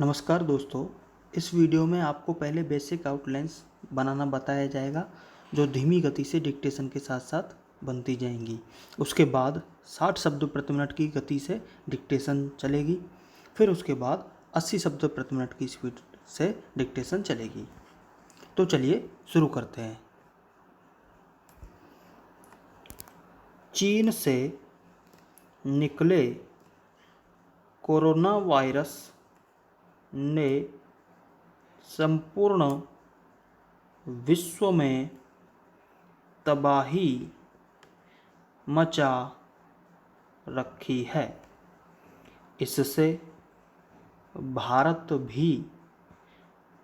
नमस्कार दोस्तों। इस वीडियो में आपको पहले बेसिक आउटलाइंस बनाना बताया जाएगा जो धीमी गति से डिक्टेशन के साथ साथ बनती जाएंगी। उसके बाद 60 शब्द प्रति मिनट की गति से डिक्टेशन चलेगी। फिर उसके बाद 80 शब्द प्रति मिनट की स्पीड से डिक्टेशन चलेगी। तो चलिए शुरू करते हैं। चीन से निकले कोरोना वायरस ने संपूर्ण विश्व में तबाही मचा रखी है। इससे भारत भी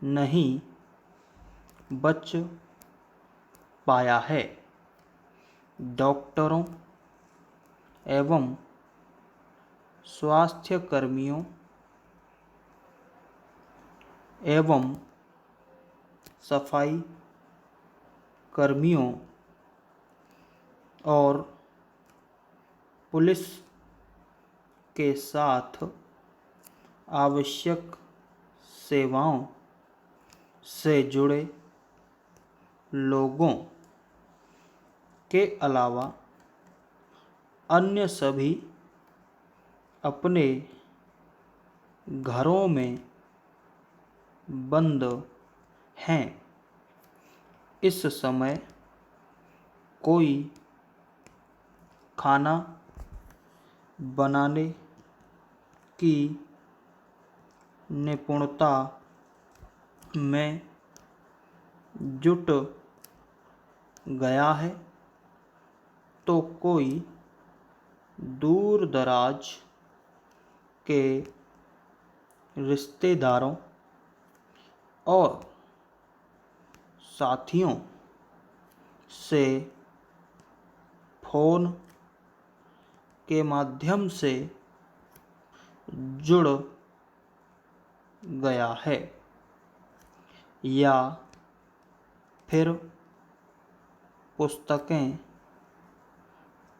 नहीं बच पाया है। डॉक्टरों एवं स्वास्थ्य कर्मियों एवं सफाई कर्मियों और पुलिस के साथ आवश्यक सेवाओं से जुड़े लोगों के अलावा अन्य सभी अपने घरों में बंद हैं। इस समय कोई खाना बनाने की निपुणता में जुट गया है तो कोई दूर दराज के रिश्तेदारों और साथियों से फ़ोन के माध्यम से जुड़ गया है या फिर पुस्तकें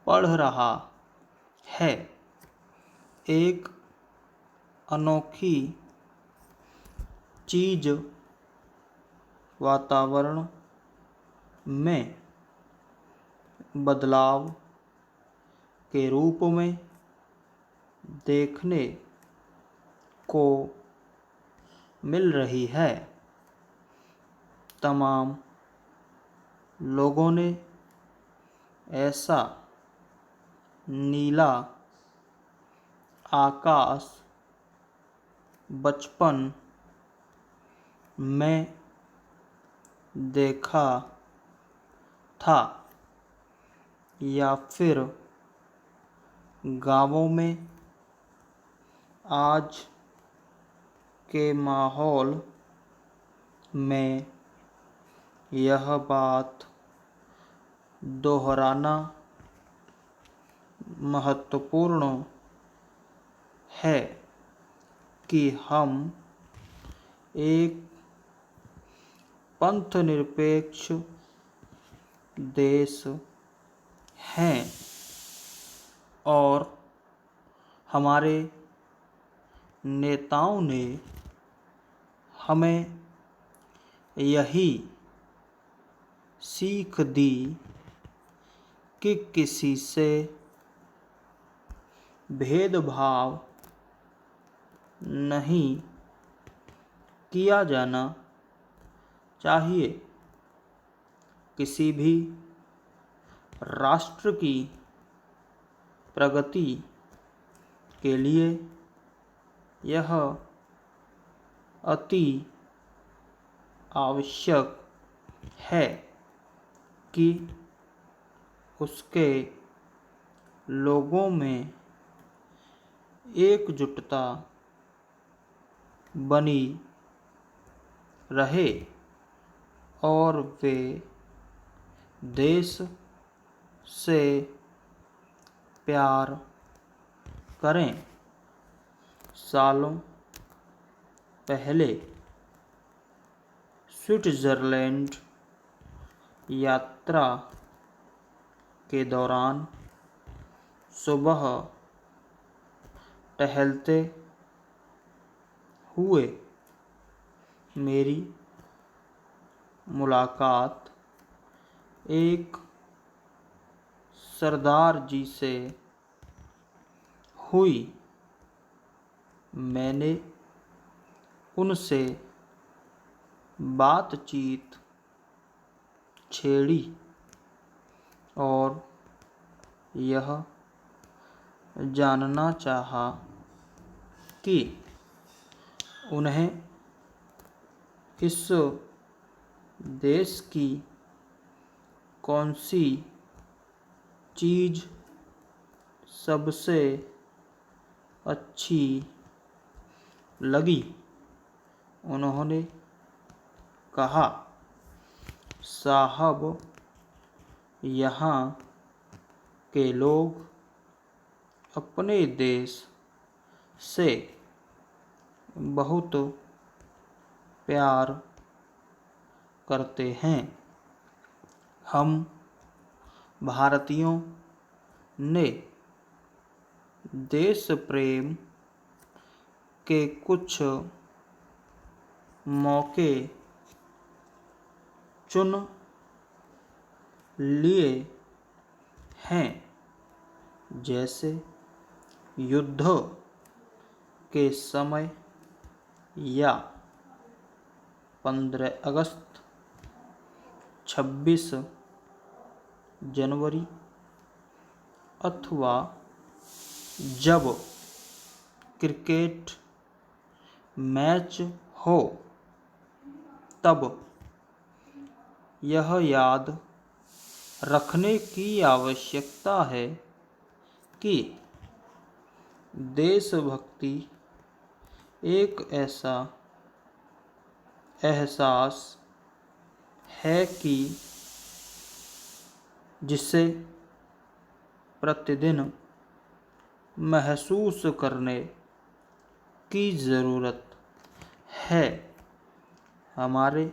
पढ़ रहा है। एक अनोखी चीज़ वातावरण में बदलाव के रूप में देखने को मिल रही है। तमाम लोगों ने ऐसा नीला आकाश बचपन में देखा था या फिर गाँवों में आज के माहौल में यह बात दोहराना महत्वपूर्ण है कि हम एक पंथ निरपेक्ष देश हैं और हमारे नेताओं ने हमें यही सीख दी कि किसी से भेदभाव नहीं किया जाना चाहिए। किसी भी राष्ट्र की प्रगति के लिए यह अति आवश्यक है कि उसके लोगों में एकजुटता बनी रहे और वे देश से प्यार करें। सालों पहले स्विट्ज़रलैंड यात्रा के दौरान सुबह टहलते हुए मेरी मुलाकात एक सरदार जी से हुई। मैंने उनसे बातचीत छेड़ी और यह जानना चाहा कि उन्हें इस देश की कौन सी चीज़ सबसे अच्छी लगी। उन्होंने कहा, साहब, यहाँ के लोग अपने देश से बहुत प्यार करते हैं। हम भारतीयों ने देश प्रेम के कुछ मौके चुन लिए हैं, जैसे युद्ध के समय या 15 अगस्त, 26 जनवरी अथवा जब क्रिकेट मैच हो तब। यह याद रखने की आवश्यकता है कि देशभक्ति एक ऐसा एहसास है कि जिसे प्रतिदिन महसूस करने की ज़रूरत है। हमारे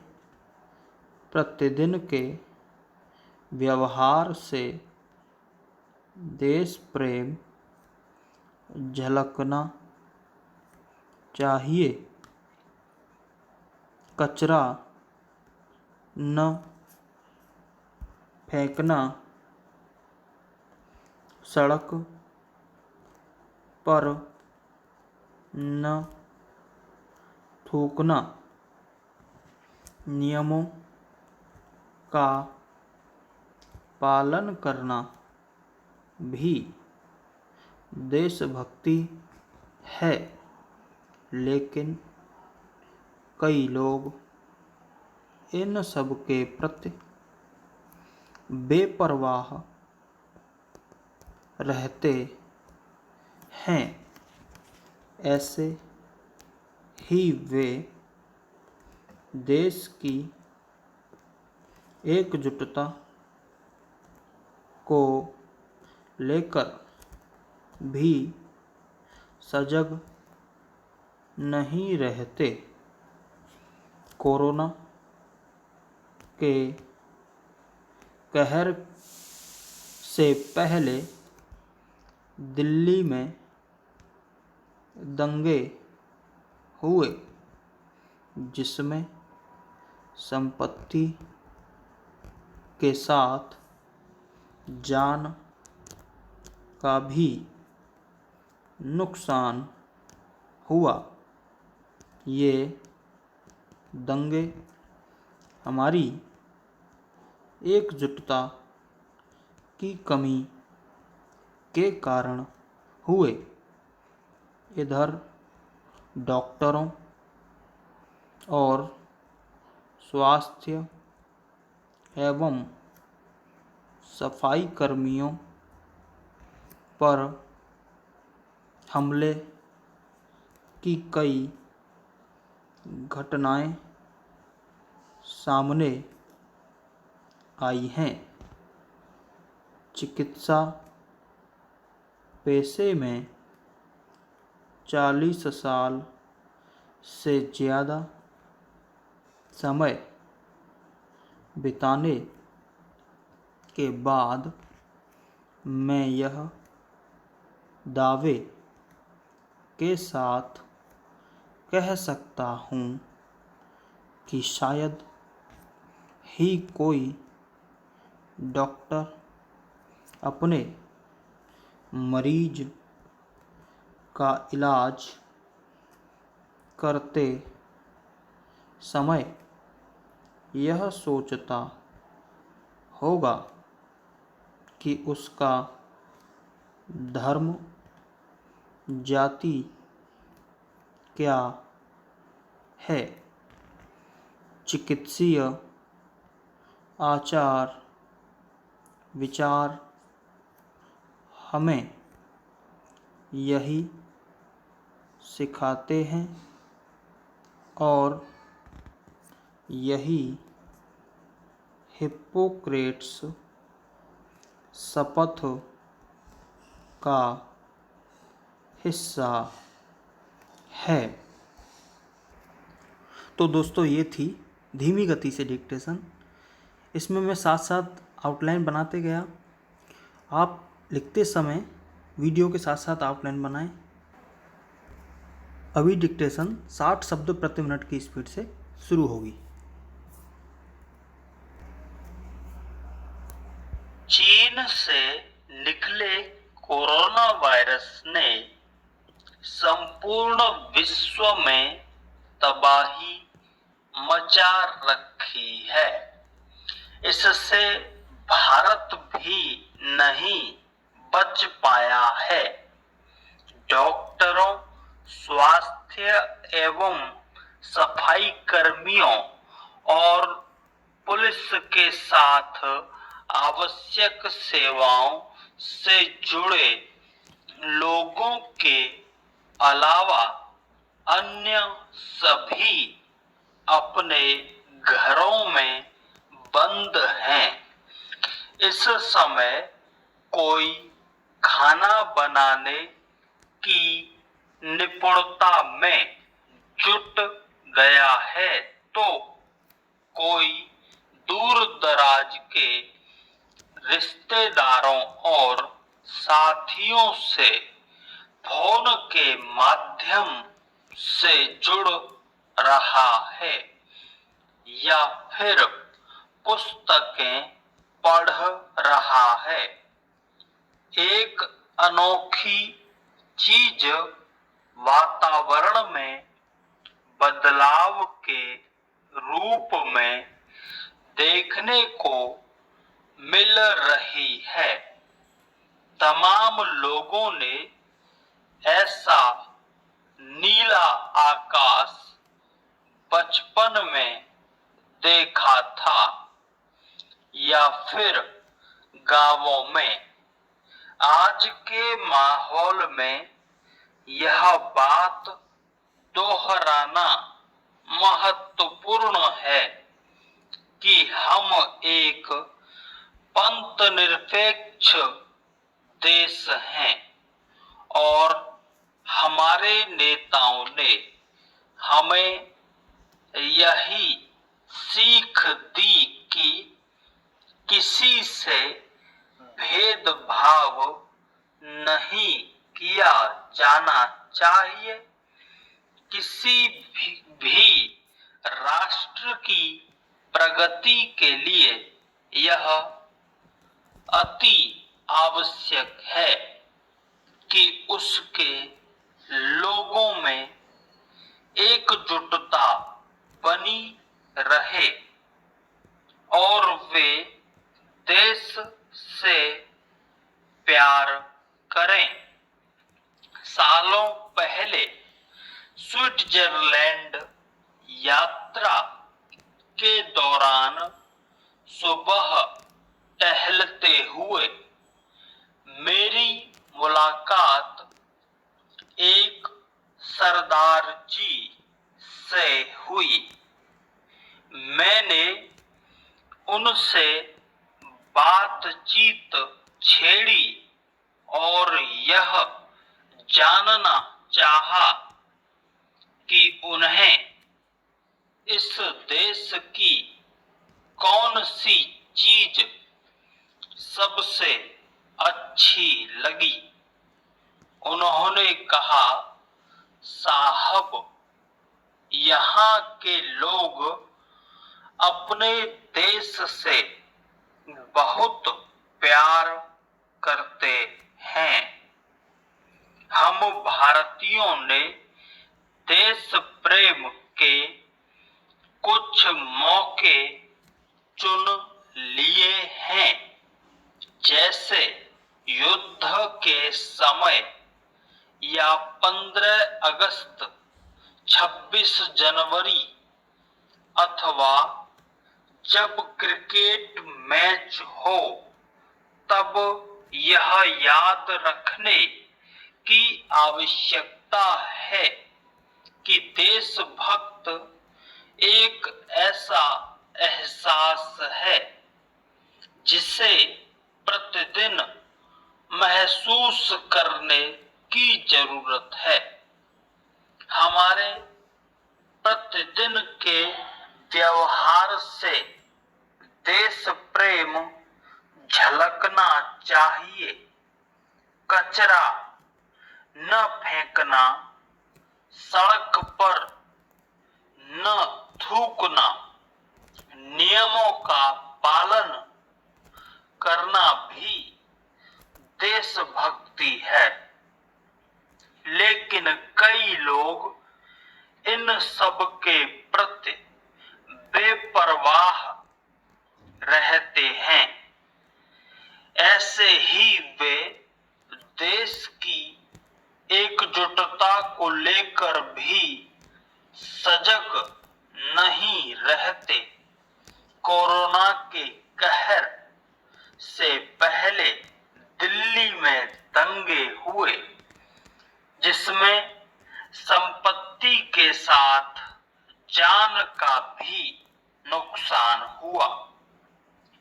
प्रतिदिन के व्यवहार से देश प्रेम झलकना चाहिए। कचरा न फेंकना, सड़क पर न थूकना, नियमों का पालन करना भी देशभक्ति है। लेकिन कई लोग इन सब के प्रति बेपरवाह रहते हैं। ऐसे ही वे देश की एकजुटता को लेकर भी सजग नहीं रहते। कोरोना के कहर से पहले दिल्ली में दंगे हुए, जिसमें संपत्ति के साथ जान का भी नुकसान हुआ। ये दंगे हमारी एकजुटता की कमी के कारण हुए। इधर डॉक्टरों और स्वास्थ्य एवं सफाई कर्मियों पर हमले की कई घटनाएं सामने आई हैं। चिकित्सा पेशे में 40 साल से ज़्यादा समय बिताने के बाद मैं यह दावे के साथ कह सकता हूँ कि शायद ही कोई डॉक्टर अपने मरीज का इलाज करते समय यह सोचता होगा कि उसका धर्म, जाति क्या है, चिकित्सीय आचार विचार हमें यही सिखाते हैं और यही हिप्पोक्रेट्स शपथ का हिस्सा है। तो दोस्तों, ये थी धीमी गति से डिक्टेशन। इसमें मैं साथ साथ आउटलाइन बनाते गया। आप लिखते समय वीडियो के साथ साथ आउटलाइन बनाएं। अभी डिक्टेशन 60 शब्द प्रति मिनट की स्पीड से शुरू होगी। चीन से निकले कोरोना वायरस ने संपूर्ण विश्व में तबाही मचा रखी है। इससे भारत भी नहीं बच पाया है। डॉक्टरों, स्वास्थ्य एवं सफाई कर्मियों और पुलिस के साथ आवश्यक सेवाओं से जुड़े लोगों के अलावा अन्य सभी अपने घरों में बंद हैं। इस समय कोई खाना बनाने की निपुणता में जुट गया है तो कोई दूर दराज के रिश्तेदारों और साथियों से फोन के माध्यम से जुड़ रहा है या फिर पुस्तकें पढ़ रहा है। एक अनोखी चीज वातावरण में बदलाव के रूप में देखने को मिल रही है। तमाम लोगों ने ऐसा नीला आकाश बचपन में देखा था या फिर गांवों में। आज के माहौल में यह बात दोहराना महत्वपूर्ण है कि हम एक पंथ निरपेक्ष देश हैं और हमारे नेताओं ने हमें यही सीख दी कि किसी से भेदभाव नहीं किया जाना चाहिए। किसी भी राष्ट्र की प्रगति के लिए यह अति आवश्यक है कि उसके लोगों में एकजुटता बनी रहे और वे देश से प्यार करें। सालों पहले स्विट्जरलैंड यात्रा के दौरान सुबह टहलते हुए मेरी मुलाकात एक सरदार जी से हुई। मैंने उनसे बातचीत छेड़ी और यह जानना चाहा कि उन्हें इस देश की कौन सी चीज सबसे अच्छी लगी। उन्होंने कहा, साहब, यहाँ के लोग अपने देश से बहुत प्यार करते हैं। हम भारतीयों ने देश प्रेम के कुछ मौके चुन लिए हैं, जैसे युद्ध के समय या 15 अगस्त, 26 जनवरी अथवा जब क्रिकेट मैच हो तब यह याद रखने की आवश्यकता है कि देशभक्त एक ऐसा एहसास है जिसे प्रतिदिन महसूस करने की जरूरत है। हमारे प्रतिदिन के व्यवहार से देश प्रेम झलकना चाहिए। कचरा न फेंकना, सड़क पर न थूकना, नियमों का पालन करना भी देशभक्ति है। लेकिन कई लोग इन सब के प्रति बेपरवाह रहते हैं। ऐसे ही वे देश की एकजुटता को लेकर भी सजग नहीं रहते। कोरोना के कहर से पहले दिल्ली में दंगे हुए, जिसमें संपत्ति के साथ जान का भी नुकसान हुआ।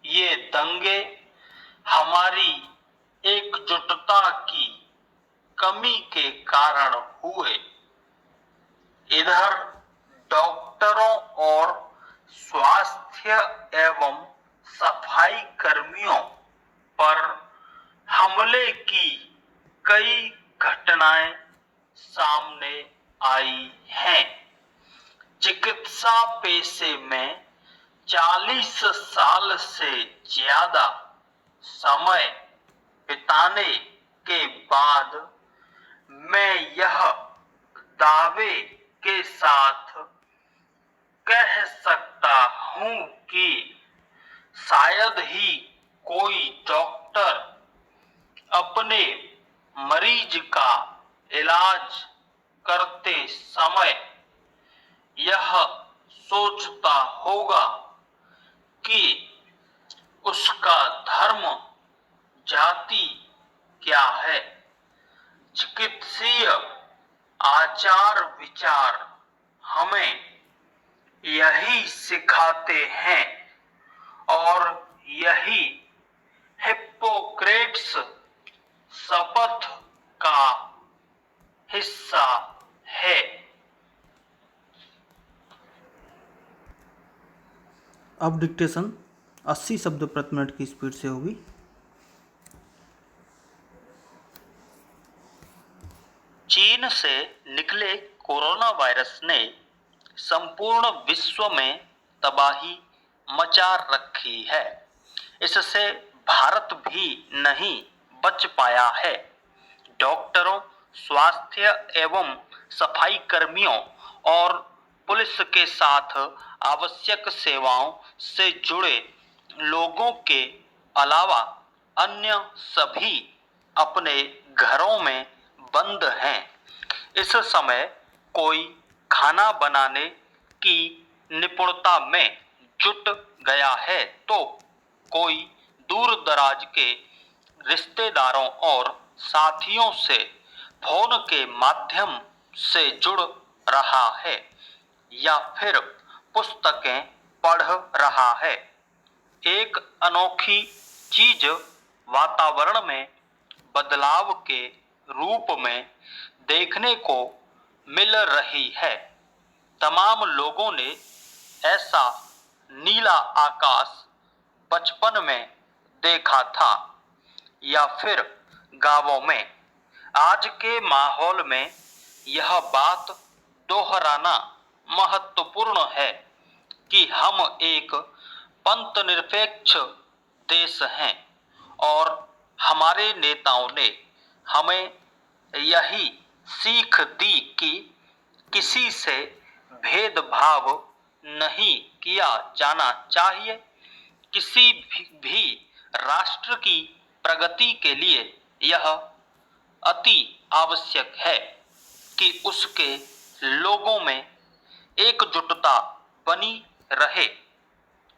ये दंगे हमारी एकजुटता की कमी के कारण हुए। इधर डॉक्टरों और स्वास्थ्य एवं सफाई कर्मियों पर हमले की कई घटनाएं सामने आई हैं। चिकित्सा पेशे में 40 साल से ज्यादा समय बिताने के बाद मैं यह दावे के साथ कह सकता हूं कि शायद ही कोई डॉक्टर अपने मरीज का इलाज करते समय यह सोचता होगा कि उसका धर्म, जाति क्या है। चिकित्सीय आचार विचार हमें यही सिखाते हैं और यही हिप्पोक्रेट्स शपथ का हिस्सा है। अब डिक्टेशन 80 शब्द प्रति मिनट की स्पीड से होगी। चीन से निकले कोरोना वायरस ने संपूर्ण विश्व में तबाही मचा रखी है। इससे भारत भी नहीं बच पाया है। डॉक्टरों, स्वास्थ्य एवं सफाई कर्मियों और पुलिस के साथ आवश्यक सेवाओं से जुड़े लोगों के अलावा अन्य सभी अपने घरों में बंद हैं। इस समय कोई खाना बनाने की निपुणता में जुट गया है तो कोई दूर दराज के रिश्तेदारों और साथियों से फोन के माध्यम से जुड़ रहा है या फिर पुस्तकें पढ़ रहा है। एक अनोखी चीज वातावरण में बदलाव के रूप में देखने को मिल रही है। तमाम लोगों ने ऐसा नीला आकाश बचपन में देखा था या फिर गांवों में। आज के माहौल में यह बात दोहराना महत्वपूर्ण है कि हम एक पंथ निरपेक्ष देश हैं और हमारे नेताओं ने हमें यही सीख दी कि किसी से भेदभाव नहीं किया जाना चाहिए। किसी भी राष्ट्र की प्रगति के लिए यह अति आवश्यक है कि उसके लोगों में एकजुटता बनी रहे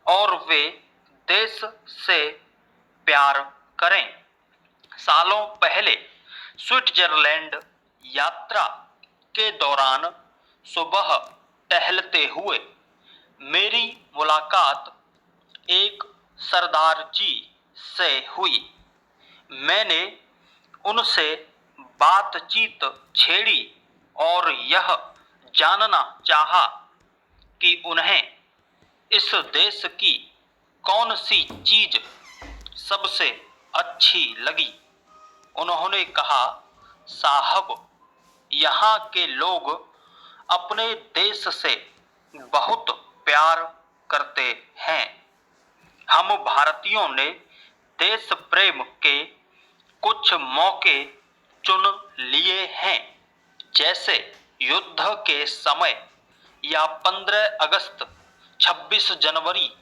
और वे देश से प्यार करें। सालों पहले स्विट्जरलैंड यात्रा के दौरान सुबह टहलते हुए मेरी मुलाकात एक सरदार जी से हुई। मैंने उनसे बातचीत छेड़ी और यह जानना चाहा कि उन्हें इस देश की कौन सी चीज सबसे अच्छी लगी। उन्होंने कहा, साहब, यहाँ के लोग अपने देश से बहुत प्यार करते हैं। हम भारतीयों ने देश प्रेम के कुछ मौके चुन लिए हैं, जैसे युद्ध के समय या 15 अगस्त, 26 जनवरी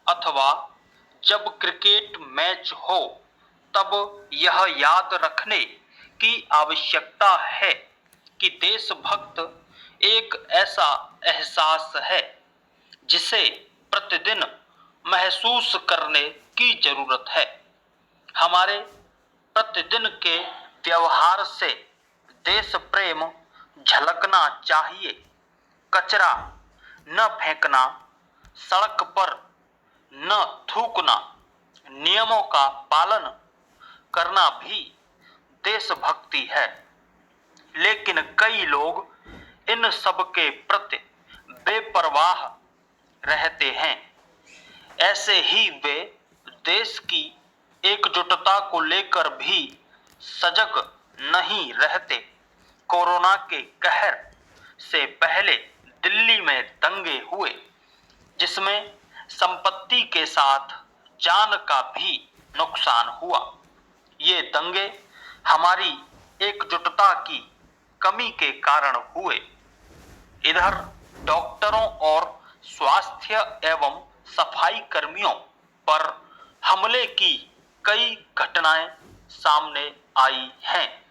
अथवा जब क्रिकेट मैच हो, तब यह याद रखने की आवश्यकता है कि देशभक्त एक ऐसा एहसास है जिसे प्रतिदिन महसूस करने की जरूरत है। हमारे प्रतिदिन के व्यवहार से देश प्रेम झलकना चाहिए। कचरा न फेंकना, सड़क पर न थूकना, नियमों का पालन करना भी देशभक्ति है। लेकिन कई लोग इन सब के प्रति बेपरवाह रहते हैं। ऐसे ही वे देश की एकजुटता को लेकर भी सजग नहीं रहते। कोरोना के कहर से पहले दिल्ली में दंगे हुए, जिसमें संपत्ति के साथ जान का भी नुकसान हुआ। ये दंगे हमारी एकजुटता की कमी के कारण हुए। इधर डॉक्टरों और स्वास्थ्य एवं सफाई कर्मियों पर हमले की कई घटनाएं सामने आई हैं।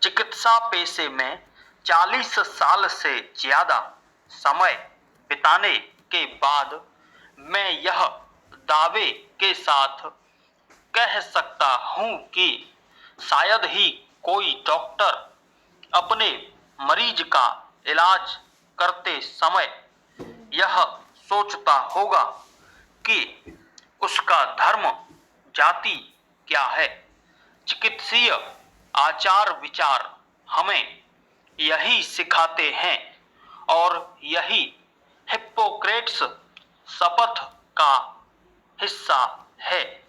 चिकित्सा पेशे में 40 साल से ज्यादा समय बिताने के बाद मैं यह दावे के साथ कह सकता हूं कि शायद ही कोई डॉक्टर अपने मरीज का इलाज करते समय यह सोचता होगा कि उसका धर्म, जाति क्या है। चिकित्सीय आचार विचार हमें यही सिखाते हैं और यही हिप्पोक्रेट्स शपथ का हिस्सा है।